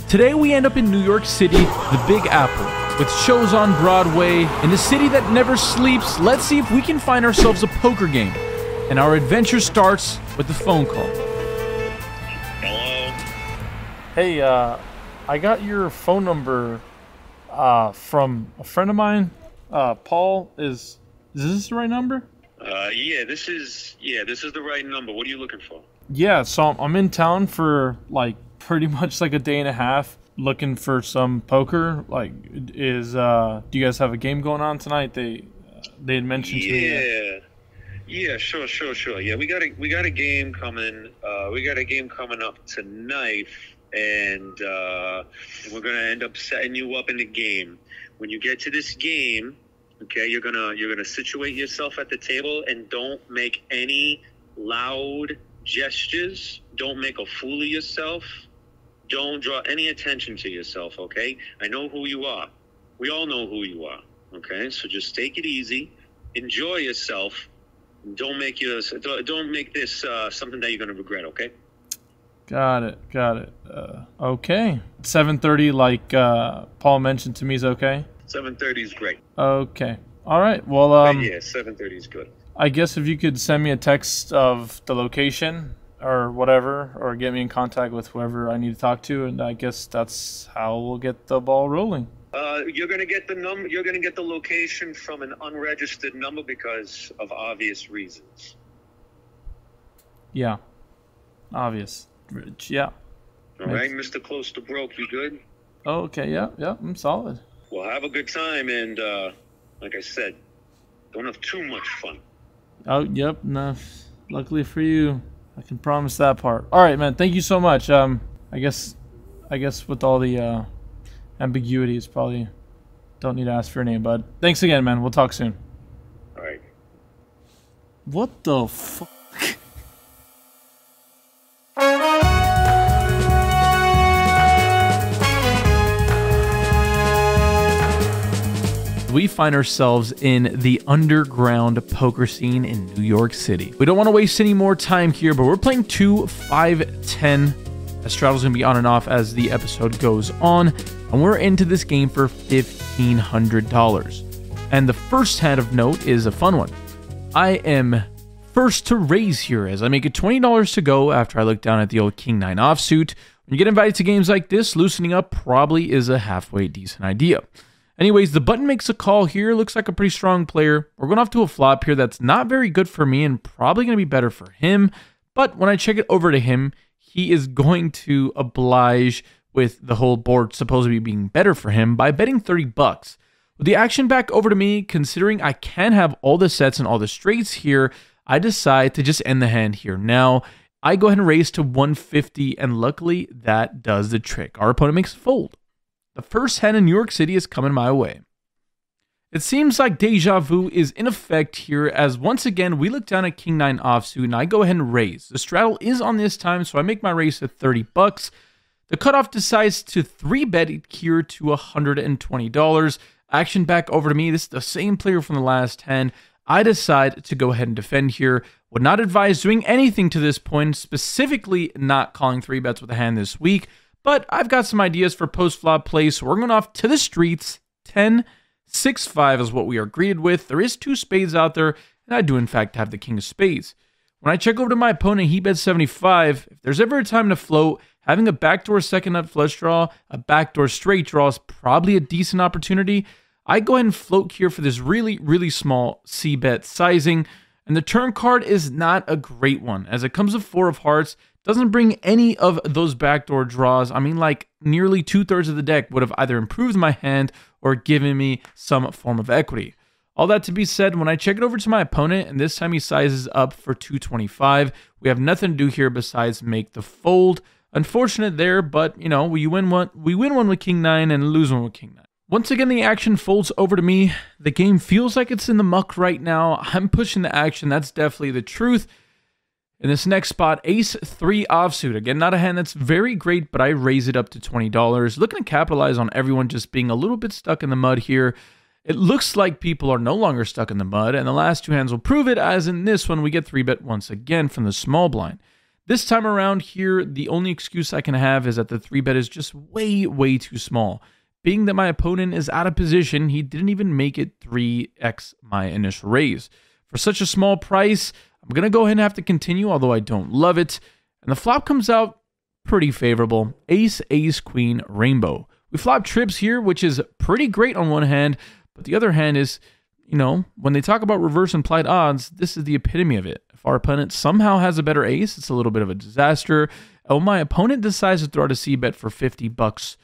Today we end up in New York City, the Big Apple, with shows on Broadway. In a city that never sleeps, let's see if we can find ourselves a poker game. And our adventure starts with the phone call. Hello? Hey, I got your phone number from a friend of mine. Paul, is this the right number? Yeah, this is the right number. What are you looking for? Yeah, so I'm in town for like pretty much like a day and a half looking for some poker. Like, do you guys have a game going on tonight? They had mentioned to me. Yeah, sure. Yeah, we got a game coming. We got a game coming up tonight, and we're gonna end up setting you up in the game. When you get to this game, okay, you're gonna situate yourself at the table and don't make any loud gestures. Don't make a fool of yourself. Don't draw any attention to yourself, okay? I know who you are. We all know who you are, okay? So just take it easy. Enjoy yourself. Don't make this something that you're going to regret, okay? Got it. Okay. 7:30, like Paul mentioned to me, is okay? 7:30 is great. Okay. All right. Well, yeah, 7:30 is good. I guess if you could send me a text of the location or whatever, or get me in contact with whoever I need to talk to, and I guess that's how we'll get the ball rolling. You're gonna get the number. You're gonna get the location from an unregistered number because of obvious reasons. Yeah. Obvious. Yeah. All right, Mr. Close to Broke, you good? Oh, okay. Yeah. I'm solid. Well, have a good time, and like I said, don't have too much fun. Oh, yep. No. Luckily for you, I can promise that part. All right, man. Thank you so much. I guess with all the ambiguities, probably don't need to ask for your name, bud. Thanks again, man. We'll talk soon. All right. What the fuck? We find ourselves in the underground poker scene in New York City. We don't want to waste any more time here, but we're playing 2 5-10. Straddle's going to be on and off as the episode goes on, and we're into this game for $1,500. And the first hand of note is a fun one. I am first to raise here as I make it $20 to go after I look down at the old King 9 offsuit. When you get invited to games like this, loosening up probably is a halfway decent idea. Anyways, the button makes a call here. Looks like a pretty strong player. We're going off to a flop here that's not very good for me and probably going to be better for him. But when I check it over to him, he is going to oblige with the whole board supposedly being better for him by betting 30 bucks. With the action back over to me, considering I can have all the sets and all the straights here, I decide to just end the hand here. Now, I go ahead and raise to 150, and luckily that does the trick. Our opponent makes a fold. The first hand in New York City is coming my way. It seems like deja vu is in effect here, as once again we look down at King 9 offsuit and I go ahead and raise. The straddle is on this time, so I make my raise at 30 bucks. The cutoff decides to 3-bet it here to $120. Action back over to me. This is the same player from the last hand. I decide to go ahead and defend here. Would not advise doing anything to this point, specifically not calling 3-bets with a hand this week. But I've got some ideas for post-flop play, so we're going off to the streets. 10-6-5 is what we are greeted with. There is 2 spades out there, and I do in fact have the king of spades. When I check over to my opponent, he bets 75. If there's ever a time to float, having a backdoor second nut flush draw, a backdoor straight draw is probably a decent opportunity. I go ahead and float here for this really small c-bet sizing, and the turn card is not a great one, as it comes with 4 of hearts. Doesn't bring any of those backdoor draws. I mean, like, nearly 2/3 of the deck would have either improved my hand or given me some form of equity. All that to be said, when I check it over to my opponent, and this time he sizes up for 225, we have nothing to do here besides make the fold. Unfortunate there, but, you know, we win one with King 9 and lose one with King 9. Once again, the action folds over to me. The game feels like it's in the muck right now. I'm pushing the action. That's definitely the truth. In this next spot, Ace-3 offsuit. Again, not a hand that's very great, but I raise it up to $20. Looking to capitalize on everyone just being a little bit stuck in the mud here. It looks like people are no longer stuck in the mud, and the last 2 hands will prove it, as in this one, we get 3-bet once again from the small blind. This time around here, the only excuse I can have is that the 3-bet is just way too small. Being that my opponent is out of position, he didn't even make it 3x my initial raise. For such a small price, I'm going to go ahead and have to continue, although I don't love it. And the flop comes out pretty favorable. Ace, ace, queen, rainbow. We flop trips here, which is pretty great on one hand, but the other hand is, you know, when they talk about reverse implied odds, this is the epitome of it. If our opponent somehow has a better ace, it's a little bit of a disaster. Oh, my opponent decides to throw out a c-bet for 50 bucks.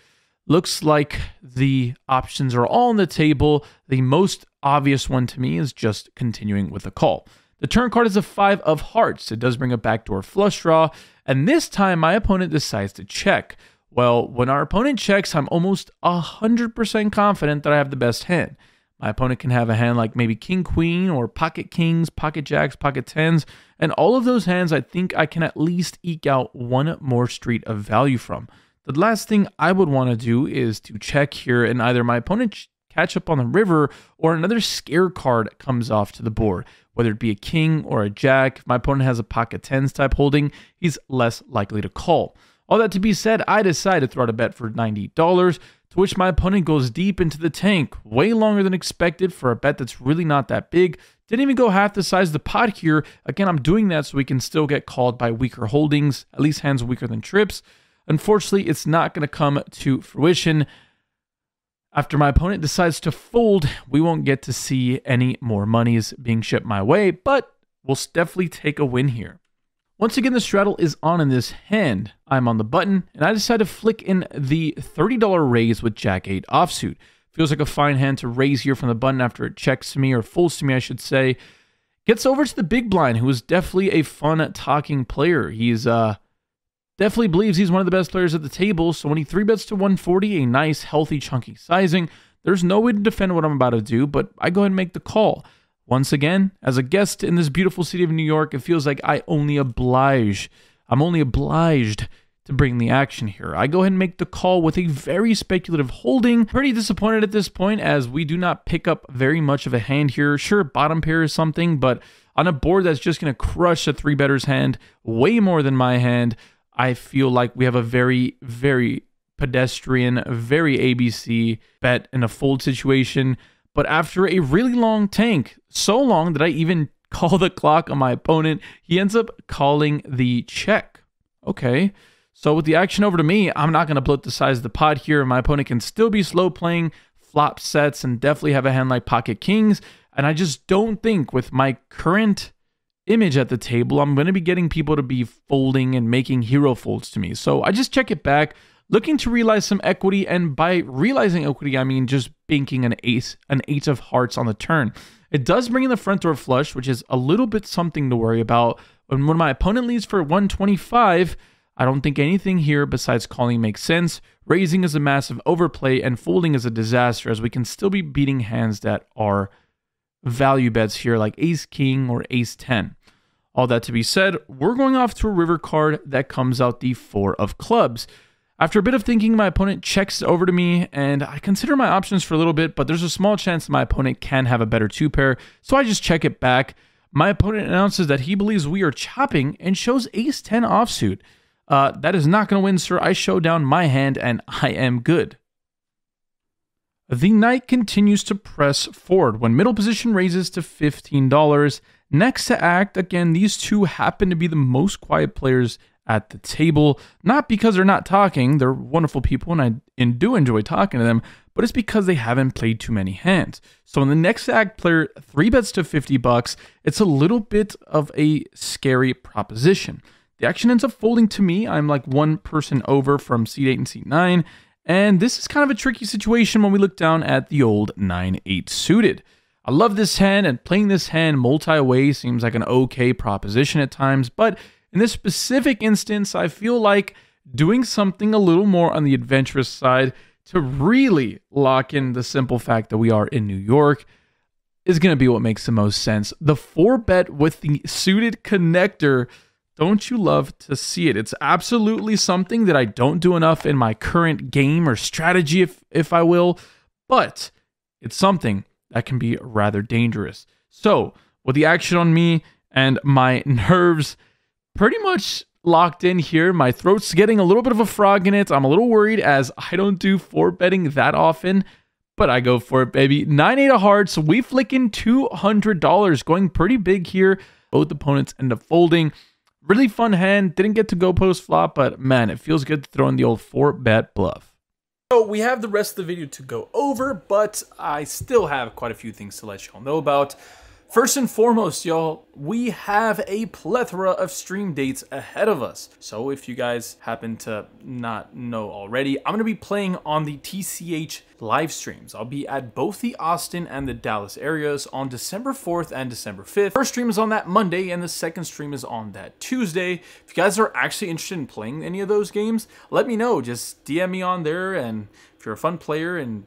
Looks like the options are all on the table. The most obvious one to me is just continuing with a call. The turn card is a 5 of hearts. It does bring a backdoor flush draw, and this time my opponent decides to check. Well, when our opponent checks, I'm almost 100% confident that I have the best hand. My opponent can have a hand like maybe king, queen, or pocket kings, pocket jacks, pocket tens, and all of those hands I think I can at least eke out one more street of value from. The last thing I would want to do is to check here and either my opponent catch up on the river or another scare card comes off to the board. Whether it be a king or a jack, if my opponent has a pocket tens type holding, he's less likely to call. All that to be said, I decide to throw out a bet for $90, to which my opponent goes deep into the tank, way longer than expected for a bet that's really not that big. Didn't even go half the size of the pot here. Again, I'm doing that so we can still get called by weaker holdings, at least hands weaker than trips. Unfortunately, it's not going to come to fruition. After my opponent decides to fold, we won't get to see any more monies being shipped my way, but we'll definitely take a win here. Once again, the straddle is on in this hand. I'm on the button, and I decide to flick in the $30 raise with Jack-8 offsuit. Feels like a fine hand to raise here from the button after it checks to me, or folds to me, I should say. Gets over to the big blind, who is definitely a fun talking player. He's definitely believes he's one of the best players at the table, so when he 3-bets to 140, a nice, healthy, chunky sizing, there's no way to defend what I'm about to do, but I go ahead and make the call. Once again, as a guest in this beautiful city of New York, it feels like I'm only obliged to bring the action here. I go ahead and make the call with a very speculative holding. Pretty disappointed at this point, as we do not pick up very much of a hand here. Sure, bottom pair is something, but on a board that's just going to crush a 3-better's hand way more than my hand, I feel like we have a very pedestrian, very ABC bet in a fold situation. But after a really long tank, so long that I even call the clock on my opponent, he ends up calling the check. Okay, so with the action over to me, I'm not going to bloat the size of the pot here. My opponent can still be slow playing flop sets and definitely have a hand like pocket kings. And I just don't think with my current image at the table, I'm going to be getting people to be folding and making hero folds to me. So I just check it back, looking to realize some equity, and by realizing equity, I mean just banking an ace, an 8 of hearts on the turn. It does bring in the front door flush, which is a little bit something to worry about. And when my opponent leads for 125, I don't think anything here besides calling makes sense. Raising is a massive overplay, and folding is a disaster, as we can still be beating hands that are value bets here like ace king or ace 10. All that to be said, we're going off to a river card that comes out the 4 of clubs. After a bit of thinking, my opponent checks over to me, and I consider my options for a little bit, but there's a small chance that my opponent can have a better 2-pair, so I just check it back. My opponent announces that he believes we are chopping and shows ace 10 offsuit. That is not going to win, sir. I show down my hand, and I am good. The knight continues to press forward when middle position raises to $15. Next to act, again, these two happen to be the most quiet players at the table. Not because they're not talking, they're wonderful people and I do enjoy talking to them, but it's because they haven't played too many hands. So when the next to act player 3-bets to $50, it's a little bit of a scary proposition. The action ends up folding to me. I'm like one person over from seat 8 and seat 9. And this is kind of a tricky situation when we look down at the old 9-8 suited. I love this hand, and playing this hand multi-way seems like an okay proposition at times, but in this specific instance, I feel like doing something a little more on the adventurous side to really lock in the simple fact that we are in New York is going to be what makes the most sense. The 4-bet with the suited connector, don't you love to see it? It's absolutely something that I don't do enough in my current game or strategy, if I will, but it's something that can be rather dangerous. So, with the action on me and my nerves pretty much locked in here. My throat's getting a little bit of a frog in it. I'm a little worried as I don't do 4-betting that often, but I go for it, baby. 9-8 of hearts. We flick in $200, going pretty big here. Both opponents end up folding. Really fun hand. Didn't get to go post flop, but man, it feels good to throw in the old 4-bet bluff. So we have the rest of the video to go over, but I still have quite a few things to let y'all know about. First and foremost, y'all, we have a plethora of stream dates ahead of us. So if you guys happen to not know already, I'm going to be playing on the TCH live streams. I'll be at both the Austin and the Dallas areas on December 4th and December 5th. First stream is on that Monday and the second stream is on that Tuesday. If you guys are actually interested in playing any of those games, let me know. Just DM me on there, and if you're a fun player, and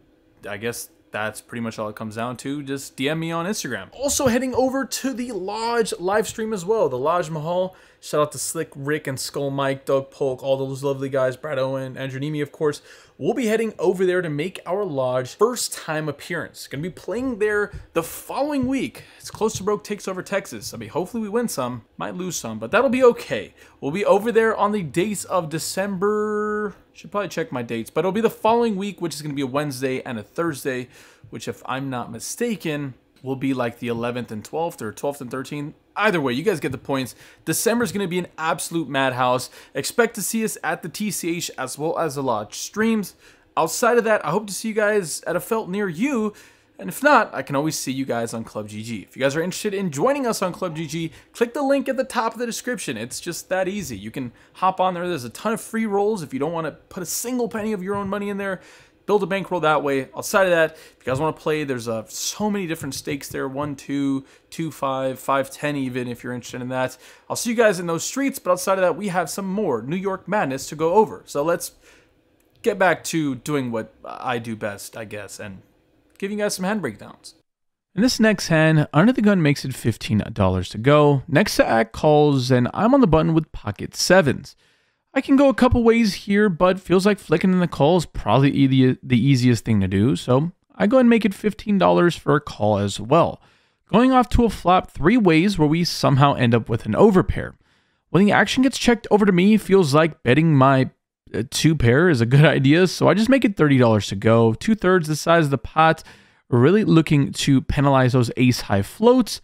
I guess that's pretty much all it comes down to, just DM me on Instagram. Also heading over to the Lodge live stream as well, the Lodge Mahal. Shout out to Slick Rick and Skull Mike, Doug Polk, all those lovely guys, Brad Owen, Andrew Neeme, of course. We'll be heading over there to make our Lodge first time appearance. Gonna be playing there the following week. It's Close to Broke takes over Texas. I mean, hopefully we win some, might lose some, but that'll be okay. We'll be over there on the dates of December. Should probably check my dates, but it'll be the following week, which is gonna be a Wednesday and a Thursday, which, if I'm not mistaken, will be like the 11th and 12th, or 12th and 13th. Either way, you guys get the points. December is going to be an absolute madhouse. Expect to see us at the TCH as well as the Lodge streams. Outside of that, I hope to see you guys at a felt near you. And if not, I can always see you guys on Club GG. If you guys are interested in joining us on Club GG, click the link at the top of the description. It's just that easy. You can hop on there. There's a ton of free rolls. If you don't want to put a single penny of your own money in there, build a bankroll that way. Outside of that, if you guys want to play, there's so many different stakes there. 1, 2, 2, 5, 5, 10 even, if you're interested in that. I'll see you guys in those streets, but outside of that, we have some more New York madness to go over. So let's get back to doing what I do best, I guess, and giving you guys some hand breakdowns. In this next hand, under the gun makes it $15 to go. Next to act calls, and I'm on the button with pocket sevens. I can go a couple ways here, but feels like flicking in the call is probably the easiest thing to do, so I go ahead and make it $15 for a call as well. Going off to a flop 3 ways where we somehow end up with an overpair. When the action gets checked over to me, feels like betting my 2-pair is a good idea, so I just make it $30 to go. 2/3 the size of the pot. We're really looking to penalize those ace-high floats.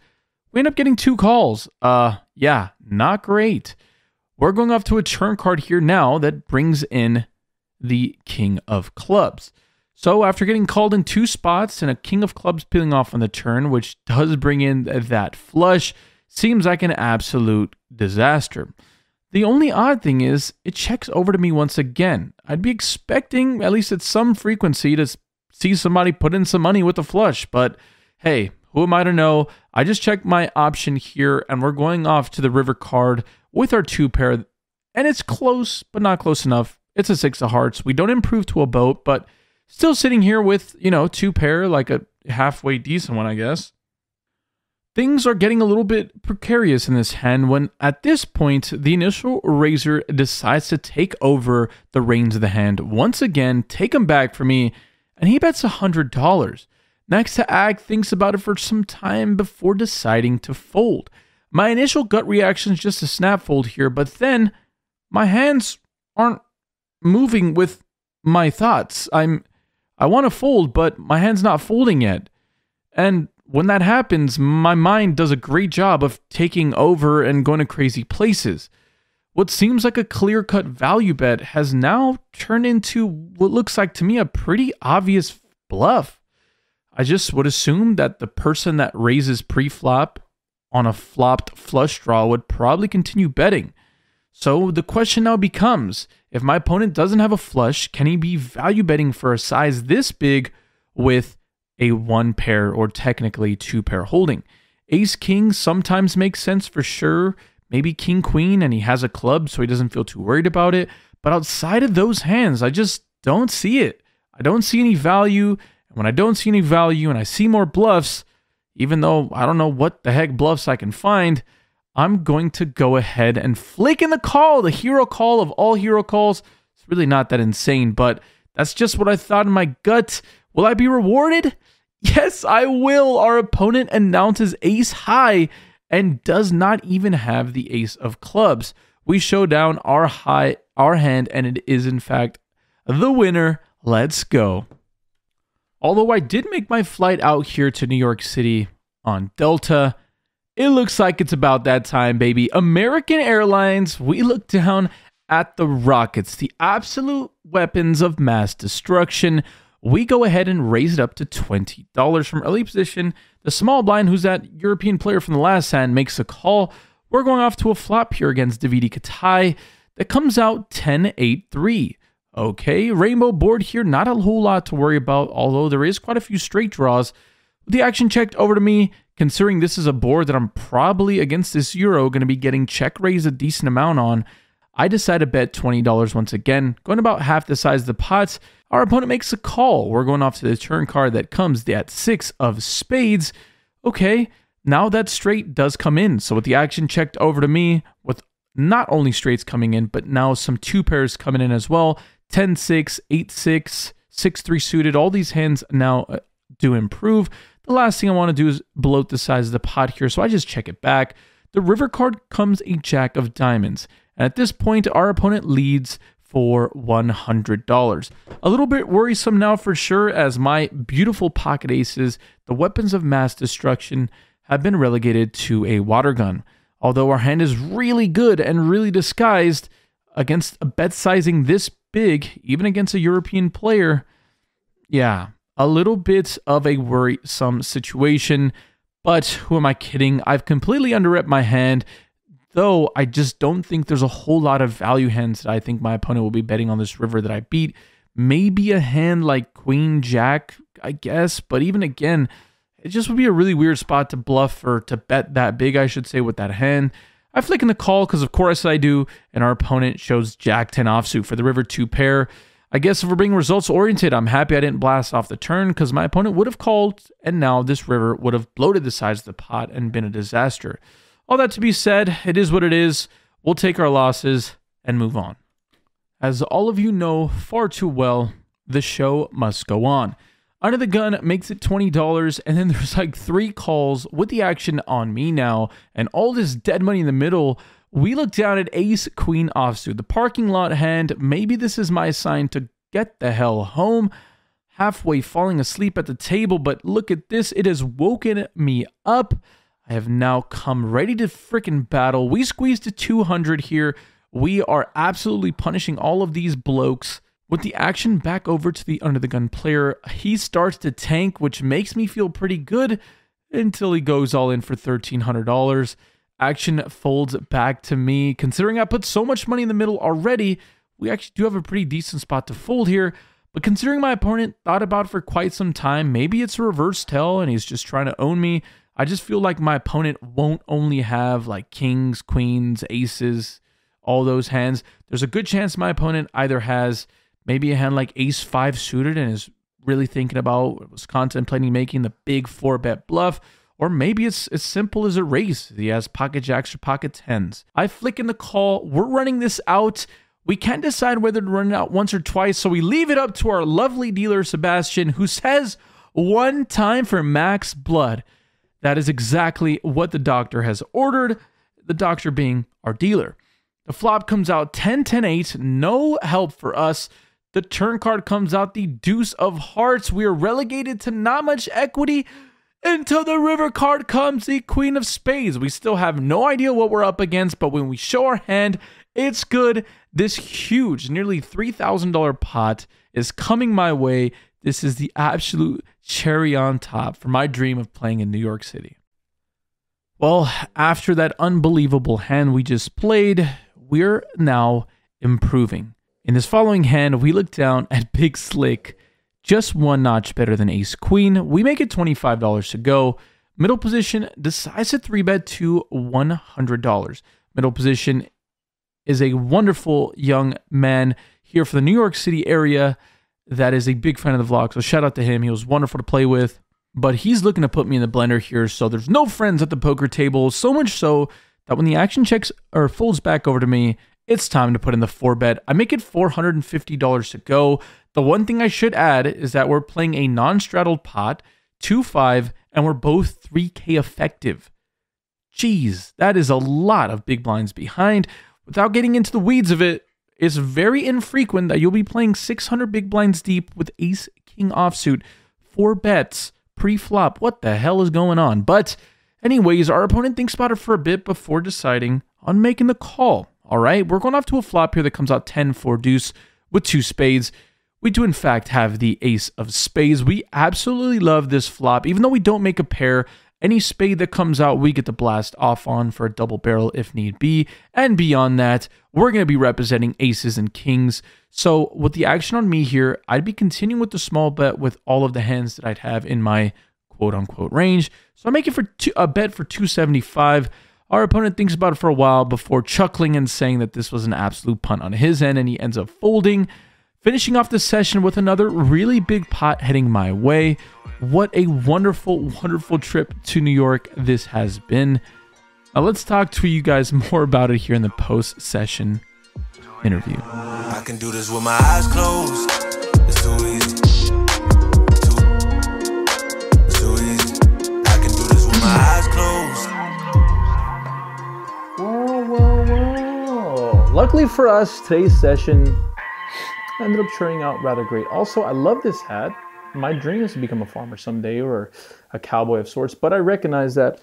We end up getting 2 calls. Yeah, not great. We're going off to a turn card here now that brings in the King of Clubs. So after getting called in 2 spots and a King of Clubs peeling off on the turn, which does bring in that flush, seems like an absolute disaster. The only odd thing is it checks over to me once again. I'd be expecting, at least at some frequency, to see somebody put in some money with a flush, but hey, who am I to know? I just checked my option here, and we're going off to the river card with our 2-pair, and it's close, but not close enough. It's a 6 of hearts. We don't improve to a boat, but still sitting here with, 2-pair, like a halfway decent one, I guess. Things are getting a little bit precarious in this hand when, at this point, the initial raiser decides to take over the reins of the hand once again, take them back for me, and he bets $100. Next to Ag thinks about it for some time before deciding to fold. My initial gut reaction is just a snap fold here, but then my hands aren't moving with my thoughts. I want to fold, but my hand's not folding yet. And when that happens, my mind does a great job of taking over and going to crazy places. What seems like a clear-cut value bet has now turned into what looks like to me a pretty obvious bluff. I just would assume that the person that raises pre-flop on a flopped flush draw would probably continue betting. So the question now becomes, if my opponent doesn't have a flush, can he be value betting for a size this big with a 1-pair or technically 2-pair holding? Ace-king sometimes makes sense for sure. Maybe king-queen and he has a club so he doesn't feel too worried about it. But outside of those hands, I just don't see it. I don't see any value. And when I don't see any value and I see more bluffs, even though I don't know what the heck bluffs I can find, I'm going to go ahead and flick in the call, the hero call of all hero calls. It's really not that insane, but that's just what I thought in my gut. Will I be rewarded? Yes, I will. Our opponent announces ace high and does not even have the ace of clubs. We show down our hand, and it is in fact the winner. Let's go. Although I did make my flight out here to New York City on Delta, it looks like it's about that time, baby. American Airlines, we look down at the rockets, the absolute weapons of mass destruction. We go ahead and raise it up to $20 from early position. The small blind, who's that European player from the last hand, makes a call. We're going off to a flop here against Davide Katai that comes out 10-8-3. Okay, rainbow board here, not a whole lot to worry about, although there is quite a few straight draws. The action checked over to me, considering this is a board that I'm probably against this Euro going to be getting check raised a decent amount on. I decide to bet $20 once again, going about half the size of the pots. Our opponent makes a call. We're going off to the turn card that comes at 6 of spades. Okay, now that straight does come in. So with the action checked over to me, with not only straights coming in, but now some 2 pairs coming in as well. 10-6, 8-6, 6-3 suited. All these hands now do improve. The last thing I want to do is bloat the size of the pot here, so I just check it back. The river card comes a jack of diamonds. And at this point, our opponent leads for $100. A little bit worrisome now for sure, as my beautiful pocket aces, the weapons of mass destruction, have been relegated to a water gun. Although our hand is really good and really disguised against a bet sizing this big, even against a European player, yeah, a little bit of a worrisome situation. But who am I kidding? I've completely underrepped my hand, though I just don't think there's a whole lot of value hands that I think my opponent will be betting on this river that I beat. Maybe a hand like Queen Jack, I guess, but even again, it just would be a really weird spot to bluff, or to bet that big, I should say, with that hand. I flick in the call because of course I do, and our opponent shows Jack 10 offsuit for the river 2 pair. I guess if we're being results oriented, I'm happy I didn't blast off the turn, because my opponent would have called, and now this river would have bloated the size of the pot and been a disaster. All that to be said, it is what it is. We'll take our losses and move on. As all of you know far too well, the show must go on. Under the gun makes it $20, and then there's like 3 calls with the action on me now, and all this dead money in the middle. We look down at ace queen offsuit, the parking lot hand. Maybe this is my sign to get the hell home. Halfway falling asleep at the table, but look at this, it has woken me up. I have now come ready to freaking battle. We squeezed to 200 here. We are absolutely punishing all of these blokes. With the action back over to the under the gun player, he starts to tank, which makes me feel pretty good until he goes all in for $1,300. Action folds back to me. Considering I put so much money in the middle already, we actually do have a pretty decent spot to fold here. But considering my opponent thought about it for quite some time, maybe it's a reverse tell and he's just trying to own me. I just feel like my opponent won't only have like kings, queens, aces, all those hands. There's a good chance my opponent either has maybe a hand like ace 5 suited and is really thinking about, was contemplating making the big 4-bet bluff, or maybe it's as simple as a raise. He has pocket jacks or pocket 10s. I flick in the call. We're running this out. We can't decide whether to run it out once or twice, so we leave it up to our lovely dealer, Sebastian, who says 1 time for max blood. That is exactly what the doctor has ordered, the doctor being our dealer. The flop comes out 10-10-8, no help for us. The turn card comes out the deuce of hearts. We are relegated to not much equity until the river card comes the queen of spades. We still have no idea what we're up against, but when we show our hand, it's good. This huge, nearly $3,000 pot is coming my way. This is the absolute cherry on top for my dream of playing in New York City. Well, after that unbelievable hand we just played, we're now improving. In this following hand, we look down at Big Slick, just 1 notch better than ace queen. We make it $25 to go. Middle position decides to 3-bet to $100. Middle position is a wonderful young man here for the New York City area that is a big fan of the vlog, so shout out to him. He was wonderful to play with, but he's looking to put me in the blender here, so there's no friends at the poker table, so much so that when the action checks or folds back over to me, it's time to put in the 4-bet. I make it $450 to go. The one thing I should add is that we're playing a non-straddled pot, 2-5, and we're both 3K effective. Jeez, that is a lot of big blinds behind. Without getting into the weeds of it, it's very infrequent that you'll be playing 600 big blinds deep with ace-king offsuit, 4 bets, pre-flop. What the hell is going on? But anyways, our opponent thinks about it for a bit before deciding on making the call. All right, we're going off to a flop here that comes out 10-4 deuce with 2 spades. We do, in fact, have the ace of spades. We absolutely love this flop. Even though we don't make a pair, any spade that comes out, we get to blast off on for a double barrel if need be. And beyond that, we're going to be representing aces and kings. So with the action on me here, I'd be continuing with the small bet with all of the hands that I'd have in my quote-unquote range. So I'm making for a bet for 275. Our opponent thinks about it for a while before chuckling and saying that this was an absolute punt on his end, and he ends up folding. Finishing off the session with another really big pot heading my way. What a wonderful, wonderful trip to New York this has been. Now let's talk to you guys more about it here in the post-session interview. I can do this with my eyes closed. It's too easy. It's too easy. I can do this with my eyes closed. Whoa. Luckily for us, today's session ended up turning out rather great. Also, I love this hat. My dream is to become a farmer someday or a cowboy of sorts, but I recognize that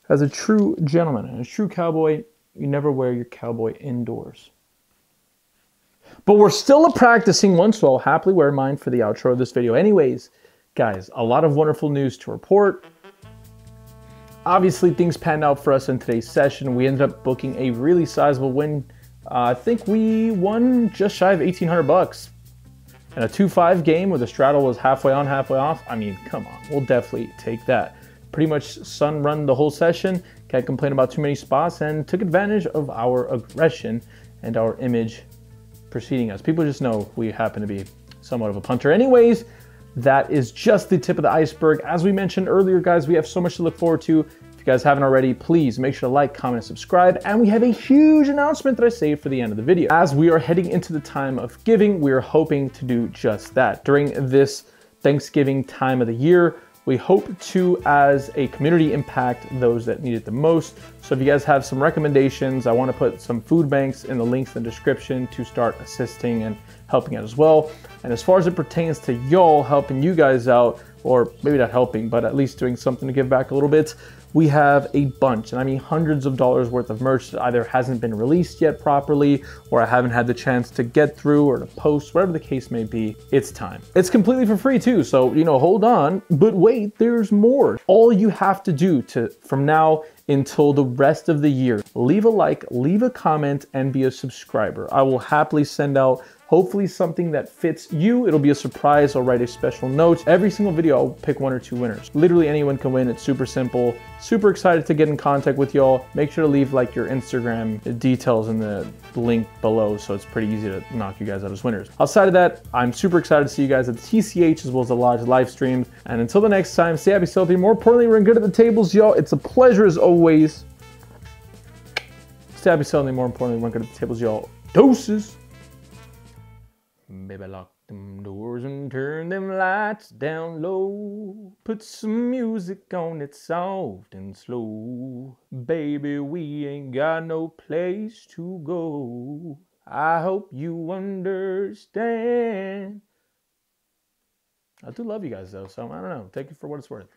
as a true gentleman and a true cowboy, you never wear your cowboy indoors. But we're still practicing one, so I'll happily wear mine for the outro of this video. Anyways, guys, a lot of wonderful news to report. Obviously, things panned out for us in today's session. We ended up booking a really sizable win. I think we won just shy of 1,800 bucks. And a 2-5 game where the straddle was halfway on, halfway off. I mean, come on, we'll definitely take that. Pretty much sun run the whole session. Can't complain about too many spots and took advantage of our aggression and our image preceding us. People just know we happen to be somewhat of a punter. Anyways, that is just the tip of the iceberg. As we mentioned earlier, guys, we have so much to look forward to. If you guys haven't already, please make sure to like, comment, and subscribe. And we have a huge announcement that I saved for the end of the video. As we are heading into the time of giving, we are hoping to do just that. During this Thanksgiving time of the year, we hope to, as a community, impact those that need it the most. So if you guys have some recommendations, I want to put some food banks in the links in the description to start assisting and helping out as well. And as far as it pertains to y'all helping you guys out, or maybe not helping, but at least doing something to give back a little bit, we have a bunch, and I mean hundreds of dollars worth of merch that either hasn't been released yet properly, or I haven't had the chance to get through or to post, whatever the case may be. It's time. It's completely for free too, so, you know, hold on, but wait, there's more. All you have to do from now until the rest of the year, leave a like, leave a comment, and be a subscriber. I will happily send out hopefully something that fits you. It'll be a surprise. I'll write a special note. Every single video, I'll pick 1 or 2 winners. Literally anyone can win. It's super simple. Super excited to get in contact with y'all. Make sure to leave like your Instagram details in the link below, so it's pretty easy to knock you guys out as winners. Outside of that, I'm super excited to see you guys at the TCH as well as the Lodge live streams. And until the next time, stay happy, stay healthy. More importantly, we're good at the tables, y'all. It's a pleasure as always. Stay happy, stay healthy. More importantly, we're good at the tables, y'all. Doses. Baby, lock them doors and turn them lights down low. Put some music on it soft and slow. Baby, we ain't got no place to go. I hope you understand. I do love you guys though, so I don't know. Take it for what it's worth.